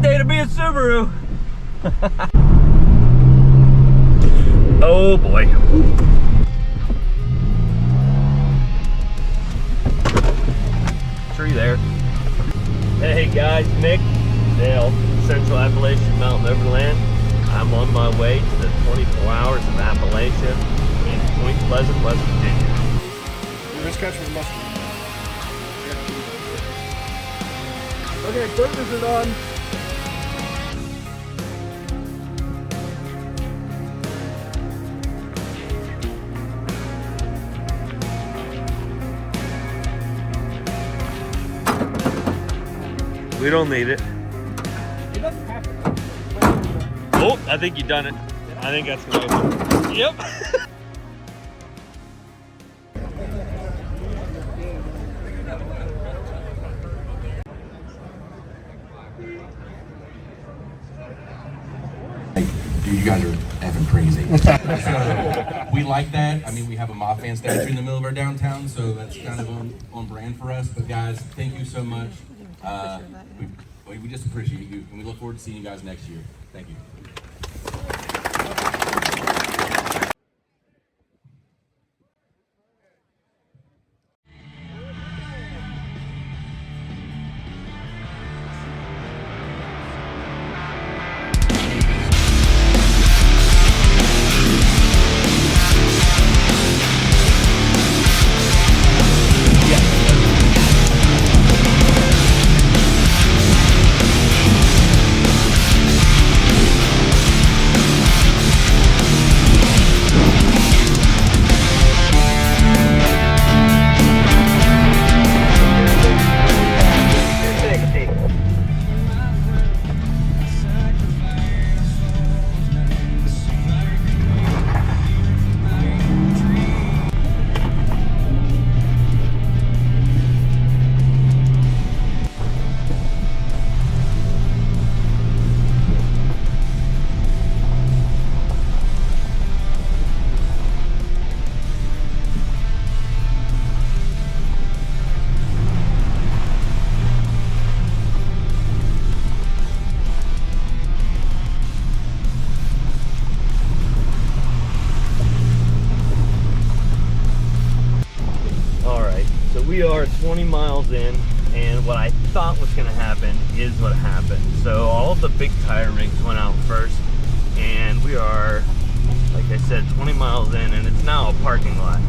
bad day to be a Subaru. Oh boy. Tree there. Hey guys, Nick, Dale, Central Appalachian Mountain Overland. I'm on my way to the 24 Hours of Appalachia in Point Pleasant, West Virginia. This catch was musky. Okay, burners are on. We don't need it. It doesn't have to. Oh, I think you done it. I think that's gonna open. Yep. Dude, you guys are effing crazy. We like that. I mean, we have a Mothman statue in the middle of our downtown, so that's kind of on brand for us. But guys, thank you so much. We just appreciate you, and we look forward to seeing you guys next year. Thank you. We are 20 miles in, and what I thought was going to happen is what happened. So all of the big tire rings went out first, and we are, like I said, 20 miles in, and it's now a parking lot.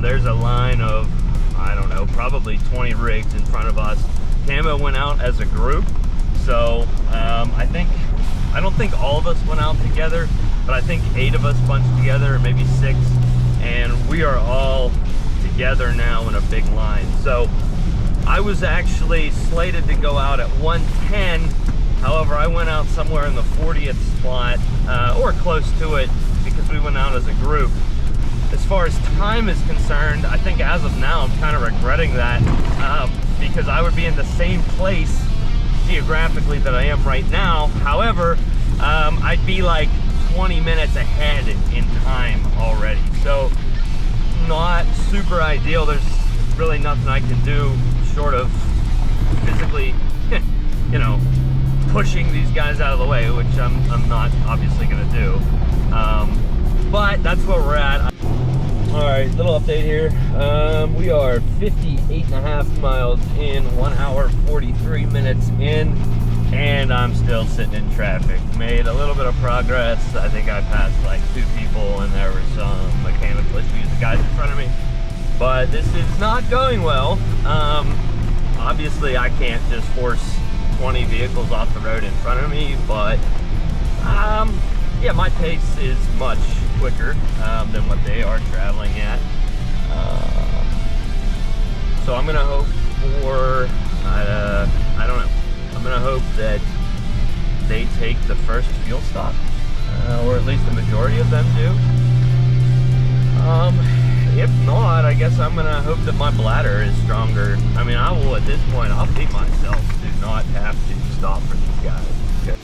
There's a line of, I don't know, probably 20 rigs in front of us. Camo went out as a group, so I don't think all of us went out together, but I think 8 of us bunched together, or maybe 6, and we are all together now in a big line. So I was actually slated to go out at 110. However, I went out somewhere in the 40th spot, or close to it, because we went out as a group. As far as time is concerned, I think as of now I'm kind of regretting that, because I would be in the same place geographically that I am right now. However, I'd be like 20 minutes ahead in time already. So not super ideal. There's really nothing I can do short of physically, you know, pushing these guys out of the way, which I'm not obviously going to do. But that's where we're at. All right, little update here. We are 58.5 miles in, 1 hour 43 minutes in, and I'm still sitting in traffic. Made a little bit of progress. I think I passed like 2 people, and there were some mechanical issues, the guys in front of me. But this is not going well. Obviously, I can't just force 20 vehicles off the road in front of me, but yeah, my pace is much quicker than what they are traveling at. So I'm gonna hope for, I don't know, I'm gonna hope that they take the first fuel stop, or at least the majority of them do. If not, I guess I'm gonna hope that my bladder is stronger. I mean, I will, at this point, I'll beat myself to not have to stop for these guys. Okay.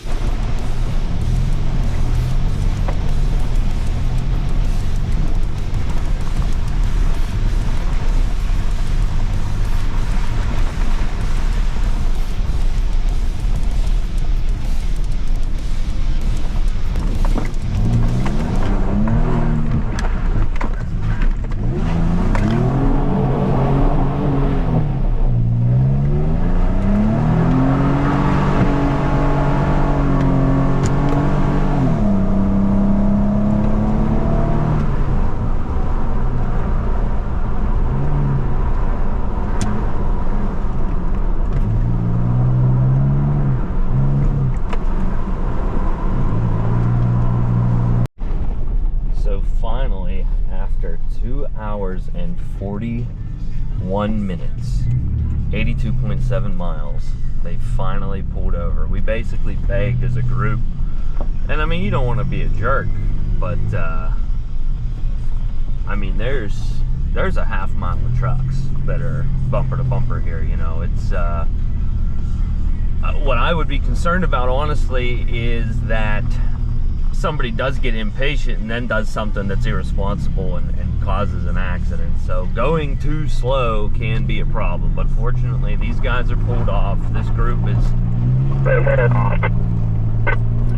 hours and 41 minutes, 82.7 miles. They finally pulled over. We basically begged as a group, and I mean, you don't want to be a jerk, but I mean, there's a half mile of trucks that are bumper to bumper here. You know, it's what I would be concerned about, honestly, is that somebody does get impatient and then does something that's irresponsible and causes an accident. So going too slow can be a problem, but fortunately these guys are pulled off. This group is...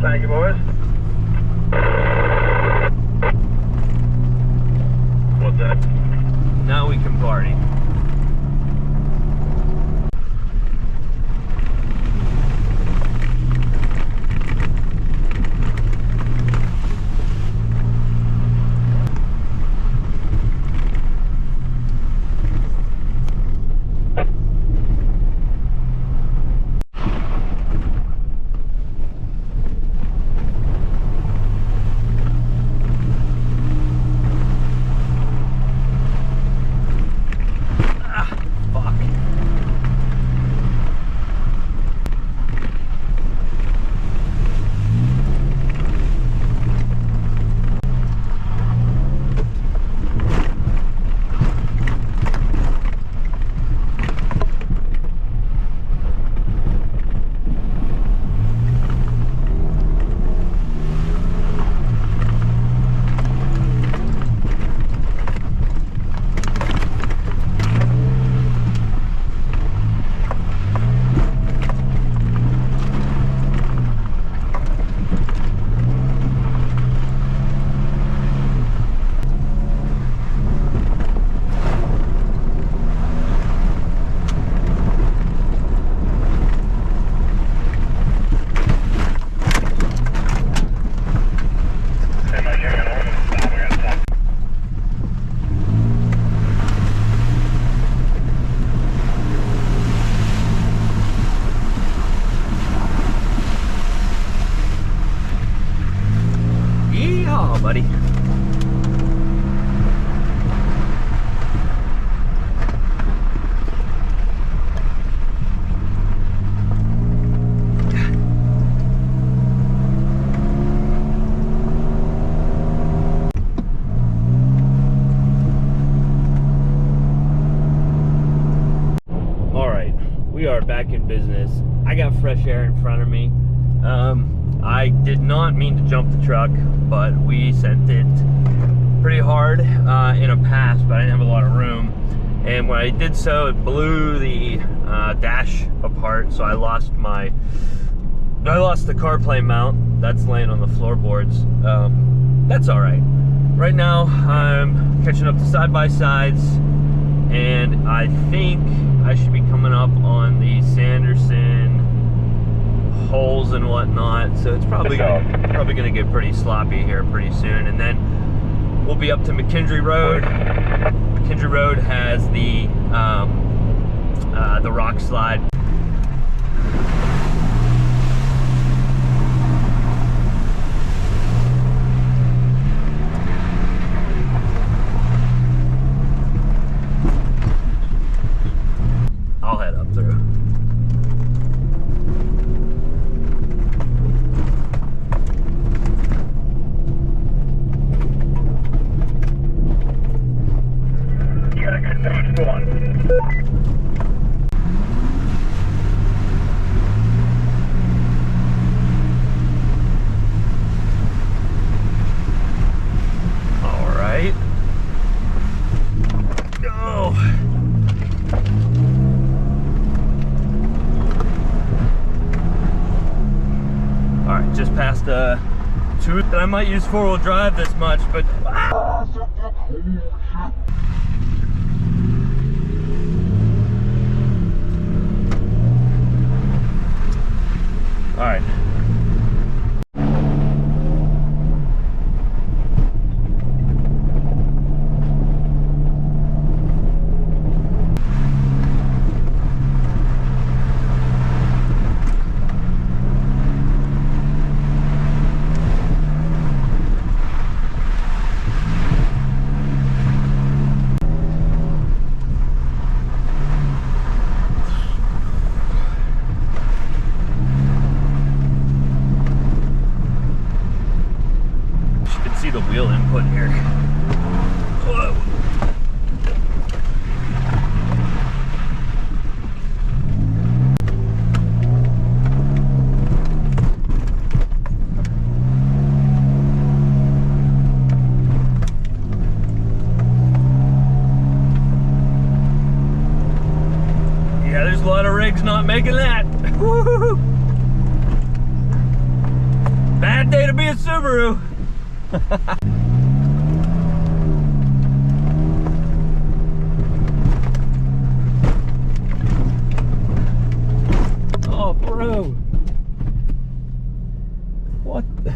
Thank you, boys. What's that? Now we can party. Buddy. All right, we are back in business. I got fresh air in front of me. I did not mean to jump the truck, but we sent it pretty hard in a pass, but I didn't have a lot of room. And when I did so, it blew the dash apart, so I lost the CarPlay mount. That's laying on the floorboards. That's all right. Right now, I'm catching up to side-by-sides, and I think I should be coming up on the Sanderson holes and whatnot, so it's probably gonna get pretty sloppy here pretty soon, and then we'll be up to McKendree Road. McKendree Road has the rock slide. I'll head up through. Just past two that I might use four-wheel drive this much, but all right. making that. Woo-hoo-hoo. Bad day to be a Subaru. Oh, bro. What the?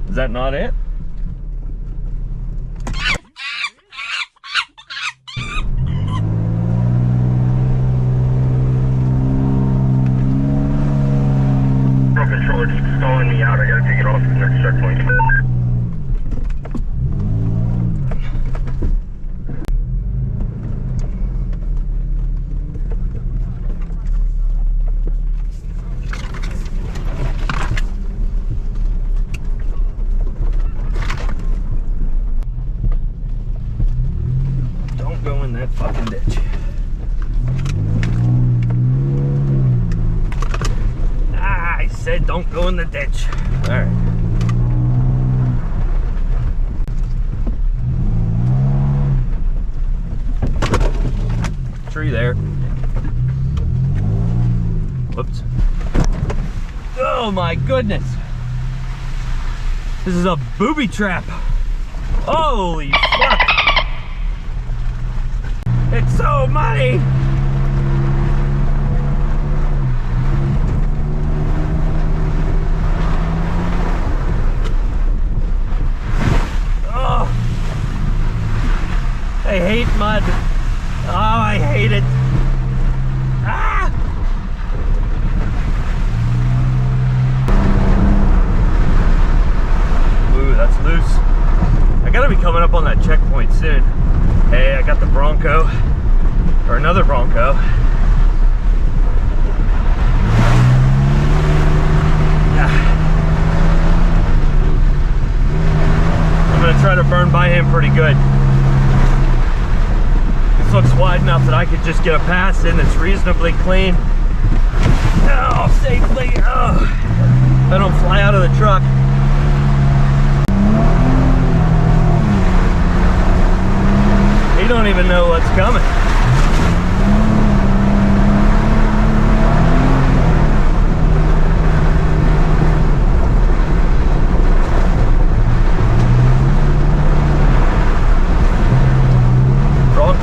Is that not it? Controller just stalling me out. I gotta take it off to the next checkpoint. Don't go in that fucking ditch. I said don't go in the ditch. All right. Tree there. Whoops. Oh my goodness. This is a booby trap. Holy fuck. It's so muddy. I hate mud. Oh, I hate it. Ah! Ooh, that's loose. I gotta be coming up on that checkpoint soon. Hey, I got the Bronco, or another Bronco. I'm gonna try to burn by him pretty good. Looks wide enough that I could just get a pass in that's reasonably clean. Oh, safely. Oh, I don't fly out of the truck. He don't even know what's coming.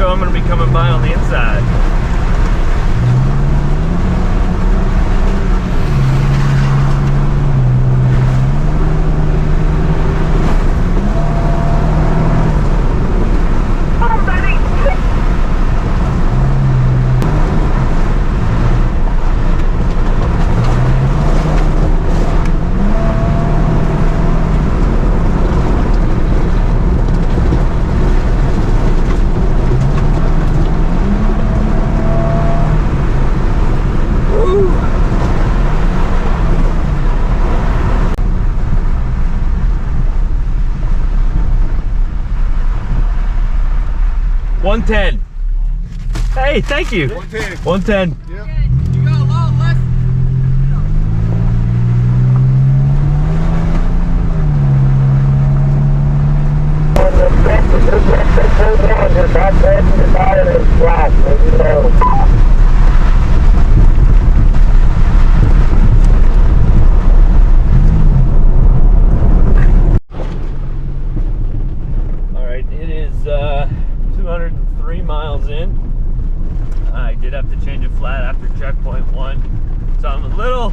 I'm going to be coming by on the inside. Oh, buddy! $110. Hey, thank you. 110. 110. Yep. You got a lot less. All right, it is 203 miles in. I did have to change a flat after checkpoint 1, so I'm a little,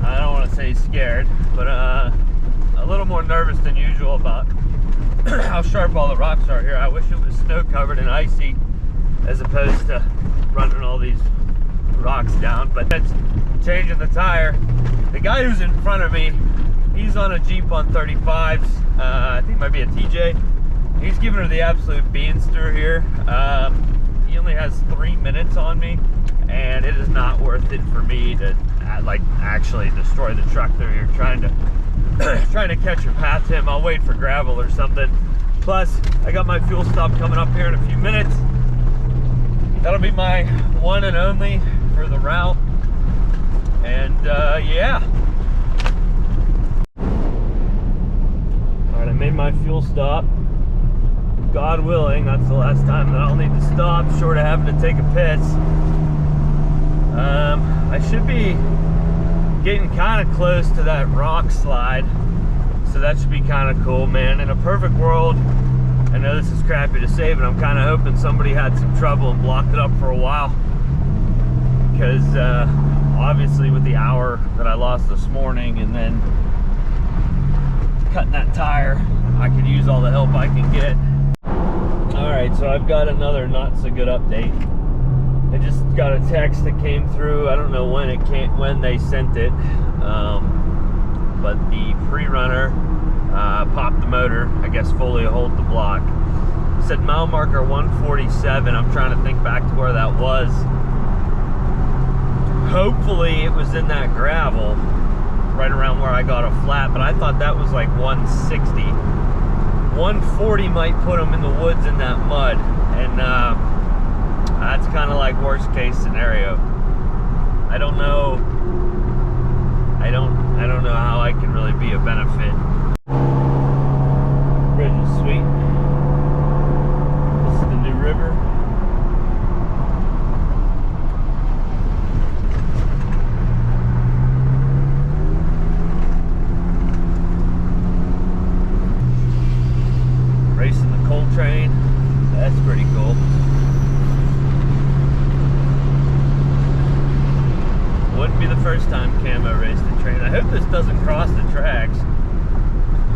I don't want to say scared, but a little more nervous than usual about how sharp all the rocks are here. I wish it was snow covered and icy as opposed to running all these rocks down, but that's changing the tire. The guy who's in front of me, he's on a Jeep on 35s. I think it might be a TJ. He's giving her the absolute beanster here. He only has 3 minutes on me, and it is not worth it for me to like actually destroy the truck through here trying to catch a path to him. I'll wait for gravel or something. Plus, I got my fuel stop coming up here in a few minutes. That'll be my one and only for the route. And yeah. All right, I made my fuel stop. God willing, that's the last time that I'll need to stop, short of having to take a piss. I should be getting kind of close to that rock slide, so that should be kind of cool, man. In a perfect world, I know this is crappy to say, but I'm kind of hoping somebody had some trouble and blocked it up for a while, because obviously with the hour that I lost this morning and then cutting that tire, I could use all the help I can get. All right, so I've got another not so good update. I just got a text that came through. I don't know when they sent it, but the pre-runner popped the motor, I guess fully hold the block. It said mile marker 147. I'm trying to think back to where that was. Hopefully it was in that gravel right around where I got a flat, but I thought that was like 160. 140 might put them in the woods in that mud, and that's kind of like worst case scenario. I don't know how I can really be a benefit. Bridge is sweet. This is the new river. Racing the coal train. That's pretty cool. Wouldn't be the first time Camo raced a train. I hope this doesn't cross the tracks,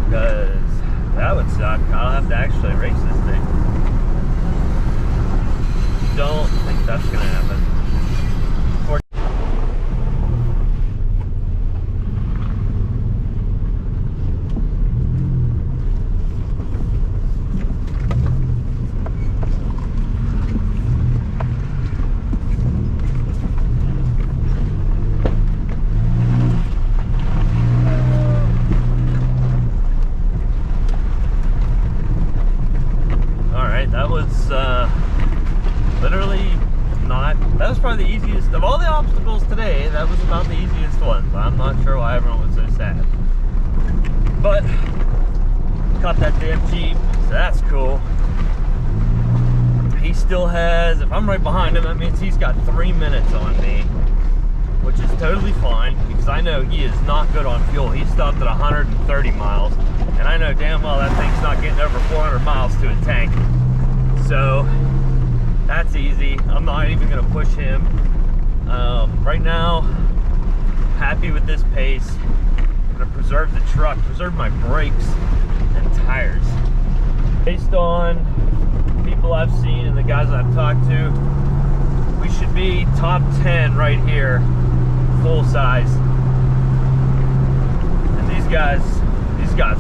because that would suck. I'll have to actually race this thing. Don't think that's gonna happen. That was probably the easiest of all the obstacles today. That was about the easiest one, but I'm not sure why everyone was so sad. But caught that damn Jeep, so that's cool. He still has, if I'm right behind him, that means he's got 3 minutes on me, which is totally fine, because I know he is not good on fuel. He stopped at 130 miles, and I know damn well that thing's not getting over 400 miles to a tank. So that's easy. I'm not even gonna push him. Right now, happy with this pace. I'm gonna preserve the truck, preserve my brakes and tires. Based on people I've seen and the guys I've talked to, we should be top 10 right here, full size. And these guys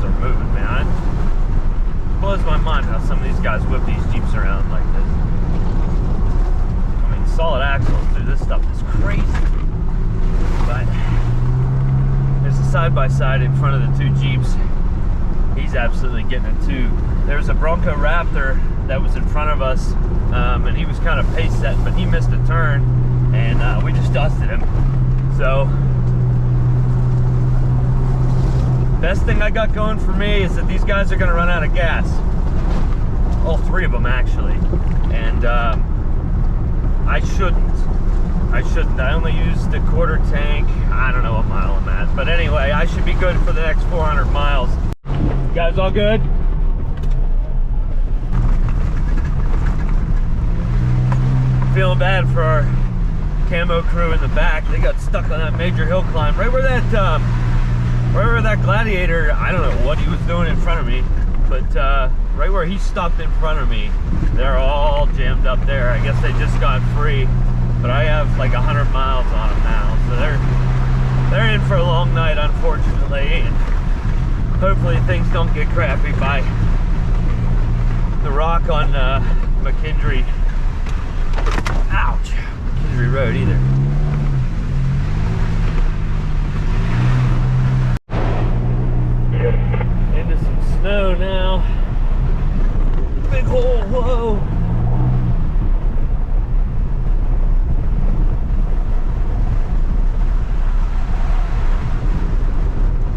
are moving, man. It blows my mind how some of these guys whip these Jeeps around like this. Solid axles, dude, this stuff is crazy. But there's a side-by-side in front of the two Jeeps. He's absolutely getting it too. There's a Bronco Raptor that was in front of us, and he was kind of pace setting, but he missed a turn, and we just dusted him. So best thing I got going for me is that these guys are gonna run out of gas. All three of them, actually. And I shouldn't. I only used a quarter tank. I don't know what mile I'm at. But anyway, I should be good for the next 400 miles. You guys all good? Feeling bad for our camo crew in the back. They got stuck on that major hill climb. Right where that Gladiator, I don't know what he was doing in front of me, but right where he stopped in front of me, they're all jammed up there. I guess they just got free, but I have like 100 miles on them now, so they're in for a long night, unfortunately, and hopefully things don't get crappy by the rock on McKendree. Ouch! McKendree Road either. Into some snow now. Big hole, whoa!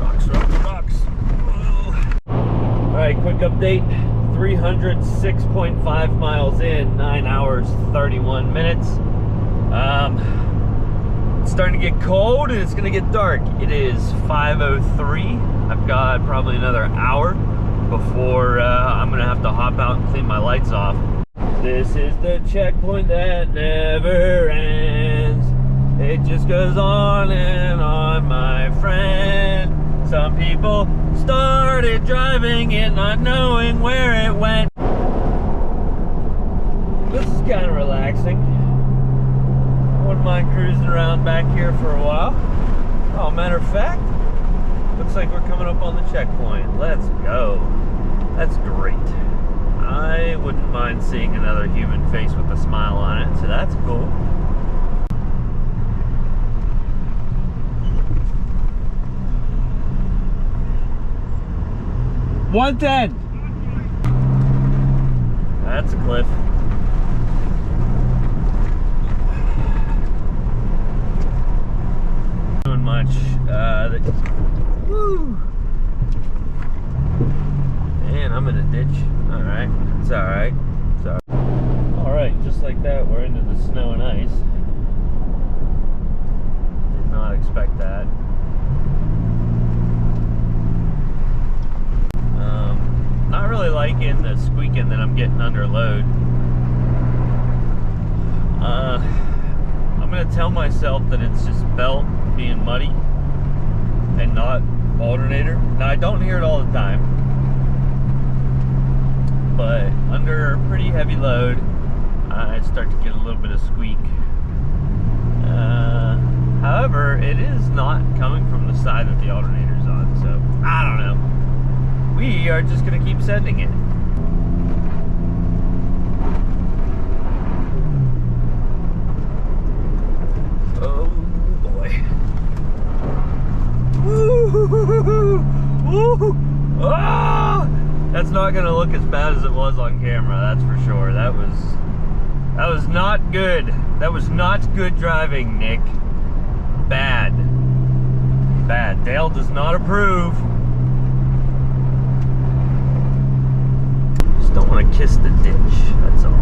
Rocks, rocks, rocks. Whoa. All right, quick update. 300 106.5 miles in, 9 hours, 31 minutes. It's starting to get cold and it's gonna get dark. It is 5:03. I've got probably another hour before I'm gonna have to hop out and clean my lights off. This is the checkpoint that never ends. It just goes on and on, my friend. Some people started driving it not knowing where it went. This is kind of relaxing. Wouldn't mind cruising around back here for a while. Oh, matter of fact, looks like we're coming up on the checkpoint. Let's go. That's great. I wouldn't mind seeing another human face with a smile on it, so that's cool. $110. That's a cliff. Doing much. Woo. And I'm in a ditch. All right, it's all right. It's all right. All right, just like that, we're into the snow and ice. Did not expect that. Not really liking the squeaking that I'm getting under load. I'm gonna tell myself that it's just belt being muddy and not alternator. Now I don't hear it all the time, but under pretty heavy load, I start to get a little bit of squeak. However, it is not coming from the side that the alternator's on, so I don't know. We are just going to keep sending it. Oh boy. Woo! Woo! Ah! That's not going to look as bad as it was on camera, that's for sure. That was not good. That was not good driving, Nick. Bad. Bad. Dale does not approve. Don't want to kiss the ditch, that's all.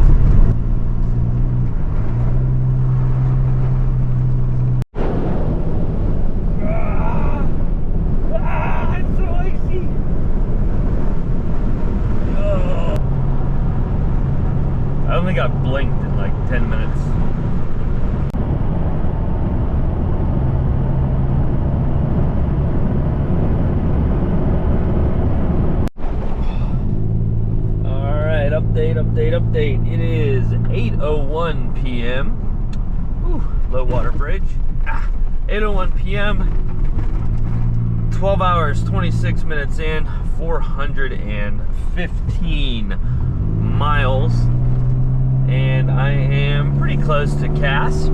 It's so icy. Oh. I only got blinked in like 10 minutes. Update. It is 8:01 p.m. Ooh, low water bridge. 8:01 p.m. 12 hours, 26 minutes in, 415 miles. And I am pretty close to Cass.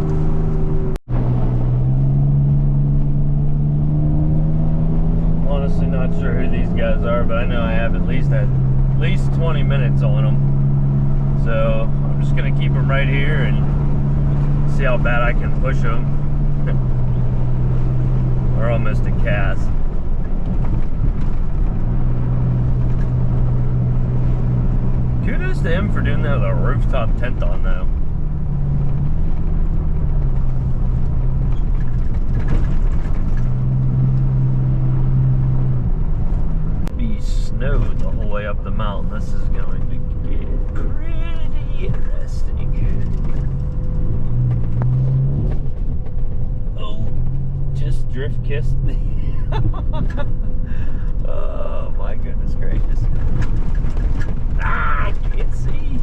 Honestly, not sure who these guys are, but I know I have at least 20 minutes on them. So I'm just gonna keep them right here and see how bad I can push them. We're almost at Cass. Kudos to him for doing that with a rooftop tent on though. Be snowed the whole way up the mountain. This is going to get pretty interesting. Oh, just drift kissed the oh my goodness gracious. I can't see.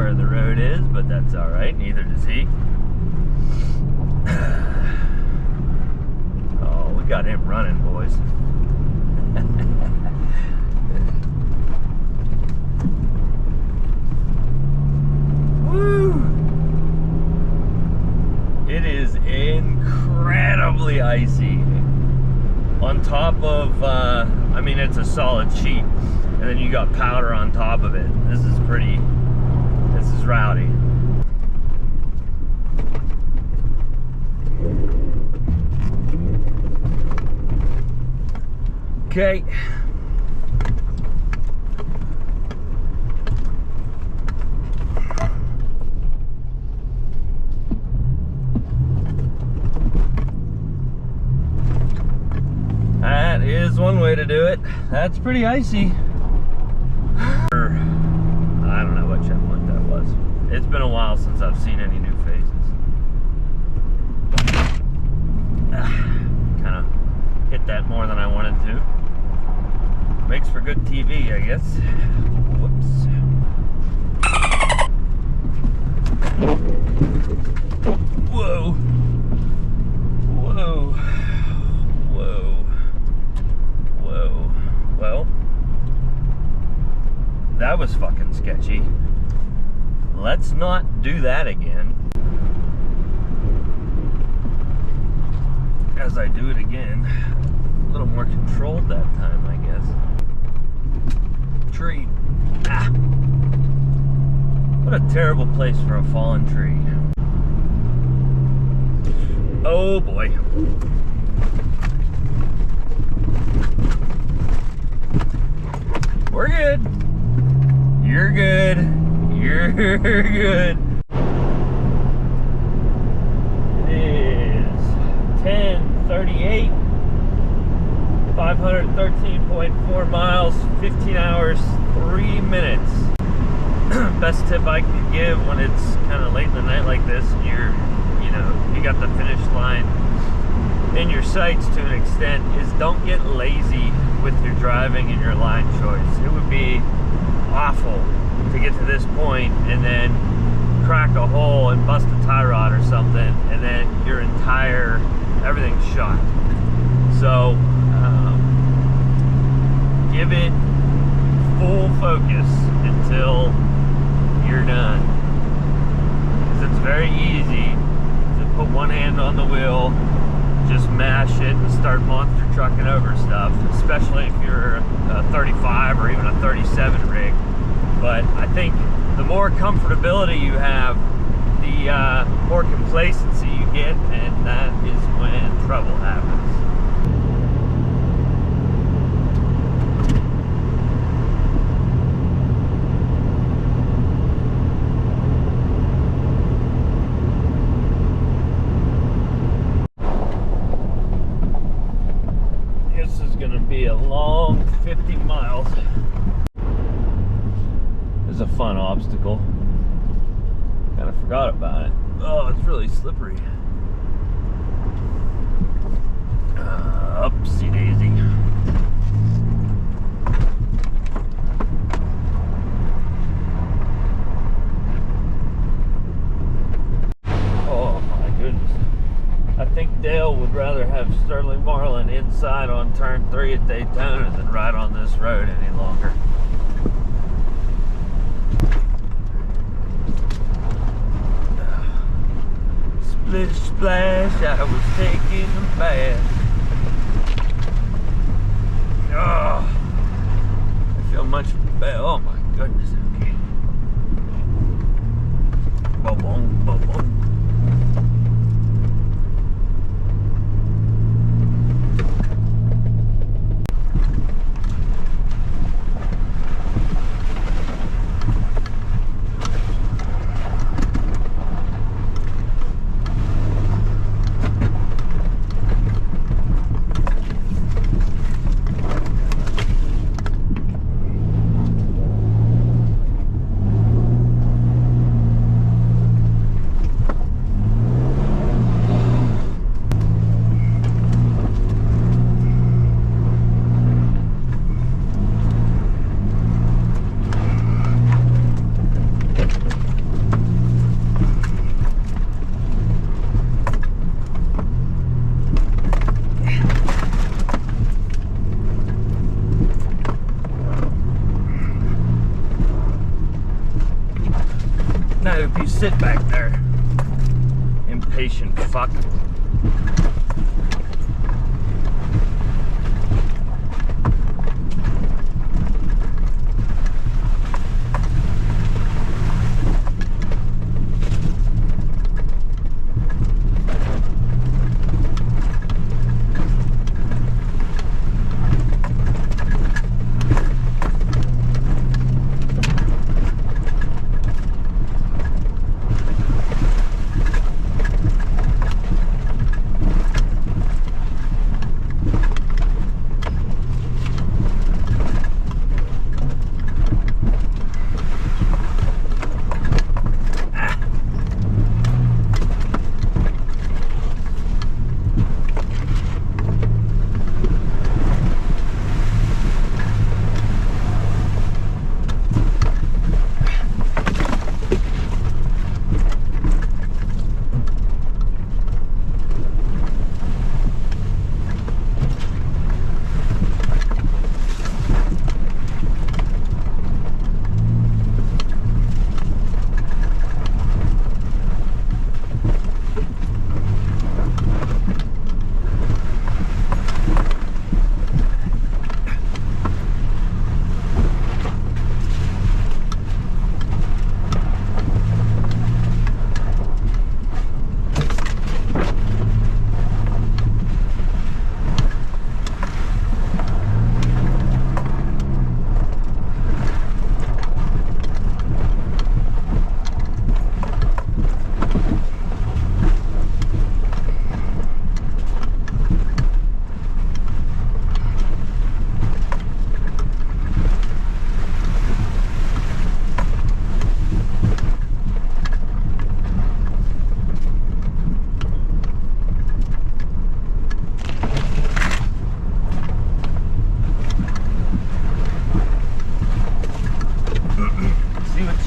where the road is, but that's all right. Neither does he. Oh, we got him running, boys. Woo! It is incredibly icy. On top of, I mean, it's a solid sheet, and then you got powder on top of it. This is rowdy. Okay. That is one way to do it. That's pretty icy. I don't know what checkpoint that was. It's been a while since I've seen any new phases. Kind of hit that more than I wanted to. Makes for good TV, I guess. Whoops. Whoa. Whoa. Whoa. Whoa. Well, that was fucking sketchy. Let's not do that again. As I do it again, a little more controlled that time, I guess. Tree. Ah. What a terrible place for a fallen tree. Oh boy. We're good. You're good. You're good. It is 10:38. 513.4 miles, 15 hours, 3 minutes. Best tip I can give when it's kind of late in the night like this, and you got the finish line in your sights to an extent, is don't get lazy with your driving and your line choice. It would be awful to get to this point and then crack a hole and bust a tie rod or something, and then everything's shot. So give it full focus until you're done. Because it's very easy to put one hand on the wheel, just mash it and start monster trucking over stuff, especially if you're a 35 or even a 37 rig. But I think the more comfortability you have, the more complacency you get, and that is when trouble happens. Be a long 50 miles. It's a fun obstacle. Kind of forgot about it. Oh, it's really slippery. Upsy daisy. Oh my goodness. I think Dale would rather have Sterling Marlin inside on turn 3 at Daytona than ride on this road any longer. Splish splash, I was taking a bath. Oh, I feel much better. Oh my goodness. Okay. Boom, boom, boom, boom. sit back there. Impatient fuck.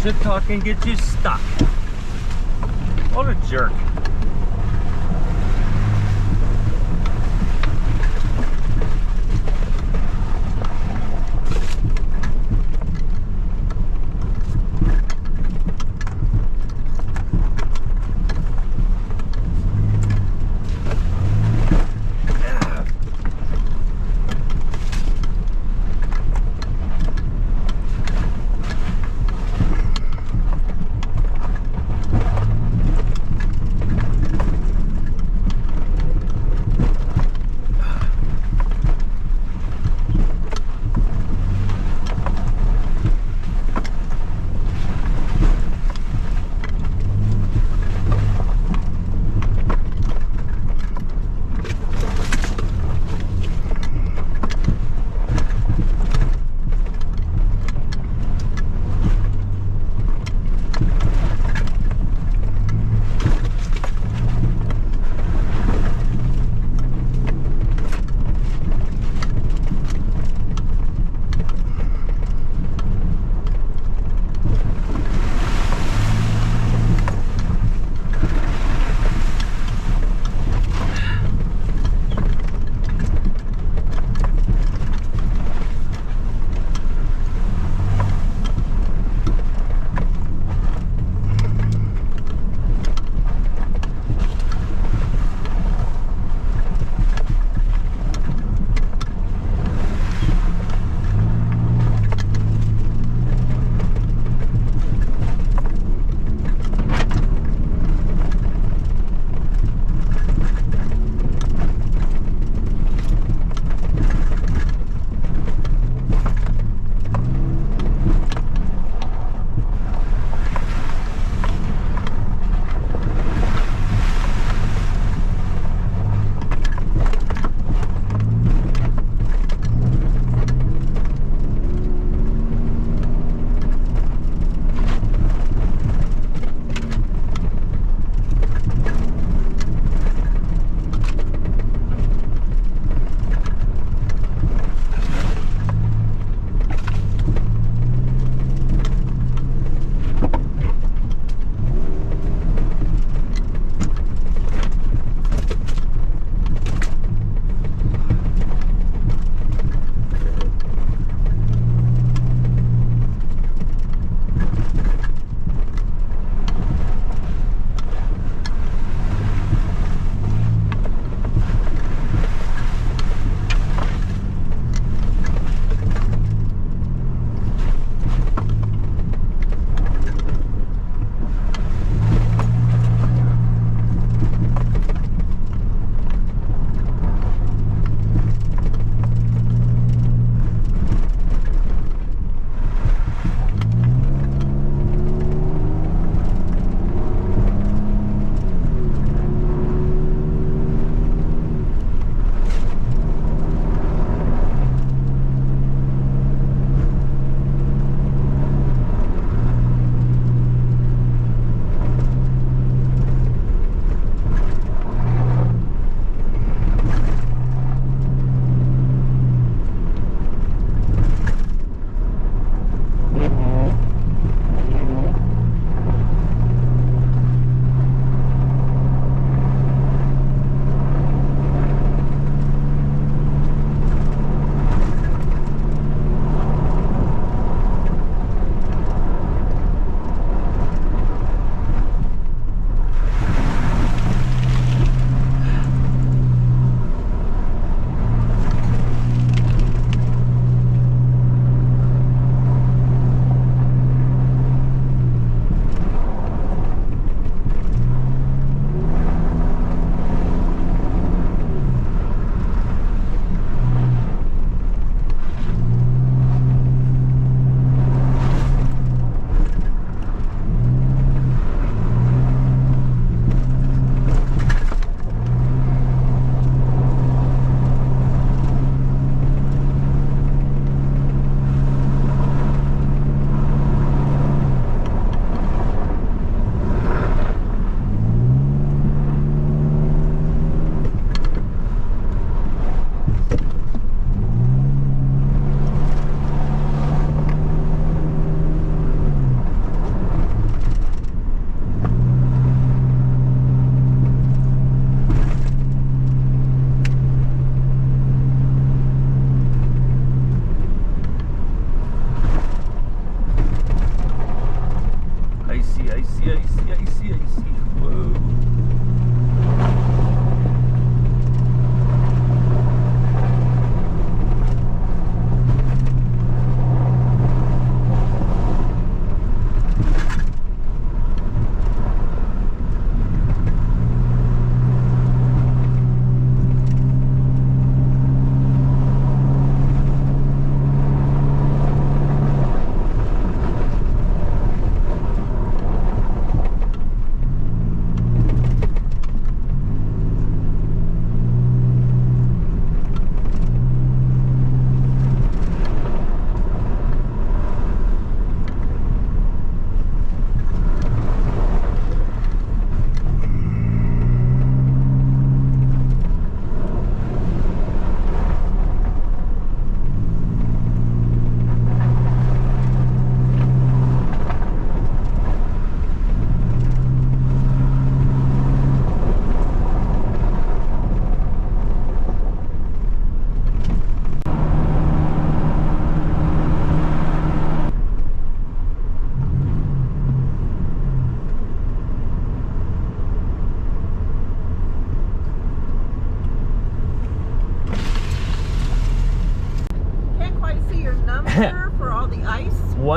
Shit talking gets you stuck. What a jerk.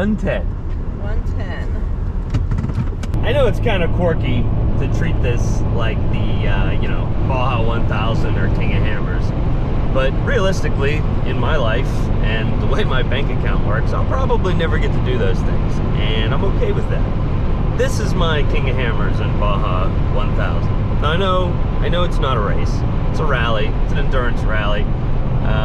110. 110. I know it's kind of quirky to treat this like the, you know, Baja 1000 or King of Hammers. But realistically, in my life and the way my bank account works, I'll probably never get to do those things. And I'm okay with that. This is my King of Hammers and Baja 1000. Now, I know it's not a race. It's a rally. It's an endurance rally.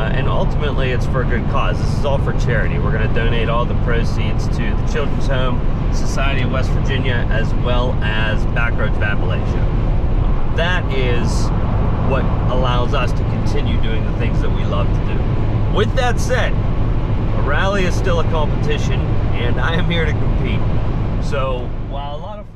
And ultimately, it's for a good cause. This is all for charity. We're going to donate all the proceeds to the Children's Home Society of West Virginia, as well as Backroads of Appalachia. That is what allows us to continue doing the things that we love to do. With that said, a rally is still a competition, and I am here to compete. So while a lot of